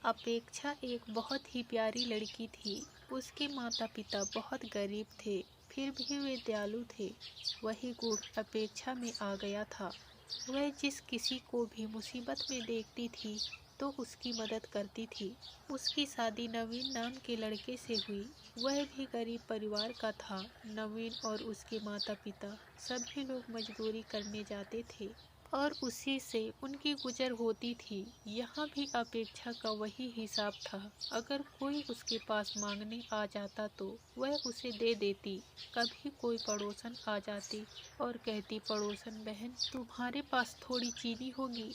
अपेक्षा एक बहुत ही प्यारी लड़की थी। उसके माता पिता बहुत गरीब थे, फिर भी वे दयालु थे। वही गुण अपेक्षा में आ गया था। वह जिस किसी को भी मुसीबत में देखती थी तो उसकी मदद करती थी। उसकी शादी नवीन नाम के लड़के से हुई। वह भी गरीब परिवार का था। नवीन और उसके माता पिता सभी लोग मजदूरी करने जाते थे और उसी से उनकी गुजर होती थी। यहाँ भी अपेक्षा का वही हिसाब था। अगर कोई उसके पास मांगने आ जाता तो वह उसे दे देती। कभी कोई पड़ोसन आ जाती और कहती, पड़ोसन बहन, तुम्हारे पास थोड़ी चीनी होगी?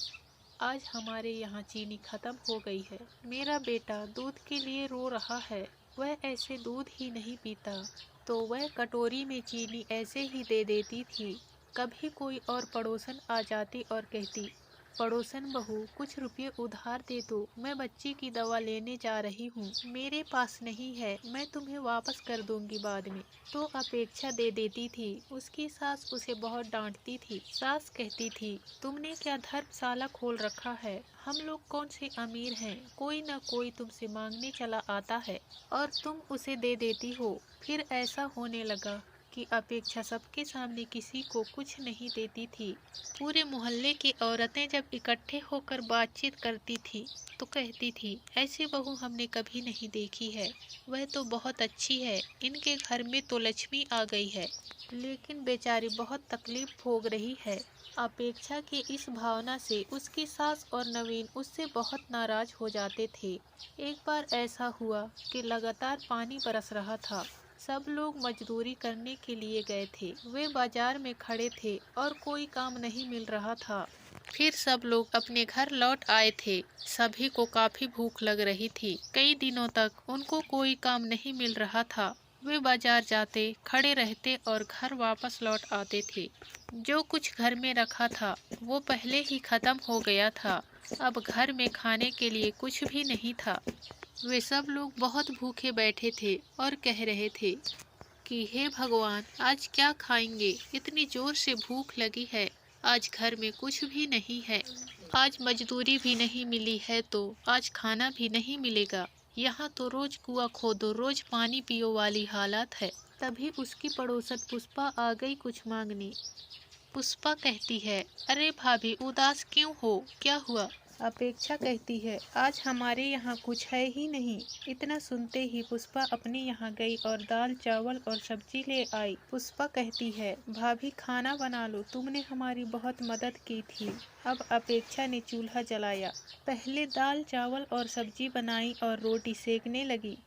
आज हमारे यहाँ चीनी खत्म हो गई है। मेरा बेटा दूध के लिए रो रहा है। वह ऐसे दूध ही नहीं पीता। तो वह कटोरी में चीनी ऐसे ही दे देती थी। कभी कोई और पड़ोसन आ जाती और कहती, पड़ोसन बहू, कुछ रुपये उधार दे दो, मैं बच्ची की दवा लेने जा रही हूँ। मेरे पास नहीं है, मैं तुम्हें वापस कर दूंगी बाद में। तो अपेक्षा दे देती थी। उसकी सास उसे बहुत डांटती थी। सास कहती थी, तुमने क्या धर्मशाला खोल रखा है? हम लोग कौन से अमीर हैं? कोई न कोई तुमसे मांगने चला आता है और तुम उसे दे देती हो। फिर ऐसा होने लगा कि अपेक्षा सबके सामने किसी को कुछ नहीं देती थी। पूरे मोहल्ले की औरतें जब इकट्ठे होकर बातचीत करती थी तो कहती थी, ऐसी बहू हमने कभी नहीं देखी है। वह तो बहुत अच्छी है, इनके घर में तो लक्ष्मी आ गई है। लेकिन बेचारी बहुत तकलीफ भोग रही है। अपेक्षा की इस भावना से उसकी सास और नवीन उससे बहुत नाराज हो जाते थे। एक बार ऐसा हुआ कि लगातार पानी बरस रहा था। सब लोग मजदूरी करने के लिए गए थे। वे बाजार में खड़े थे और कोई काम नहीं मिल रहा था। फिर सब लोग अपने घर लौट आए थे। सभी को काफी भूख लग रही थी। कई दिनों तक उनको कोई काम नहीं मिल रहा था। वे बाजार जाते, खड़े रहते और घर वापस लौट आते थे। जो कुछ घर में रखा था वो पहले ही खत्म हो गया था। अब घर में खाने के लिए कुछ भी नहीं था। वे सब लोग बहुत भूखे बैठे थे और कह रहे थे कि हे भगवान, आज क्या खाएंगे? इतनी जोर से भूख लगी है। आज घर में कुछ भी नहीं है। आज मजदूरी भी नहीं मिली है तो आज खाना भी नहीं मिलेगा। यहाँ तो रोज कुआं खोदो, रोज पानी पियो वाली हालत है। तभी उसकी पड़ोसन पुष्पा आ गई कुछ मांगने। पुष्पा कहती है, अरे भाभी, उदास क्यों हो? क्या हुआ? अपेक्षा कहती है, आज हमारे यहाँ कुछ है ही नहीं। इतना सुनते ही पुष्पा अपने यहाँ गई और दाल, चावल और सब्जी ले आई। पुष्पा कहती है, भाभी खाना बना लो, तुमने हमारी बहुत मदद की थी। अब अपेक्षा ने चूल्हा जलाया। पहले दाल, चावल और सब्जी बनाई और रोटी सेकने लगी।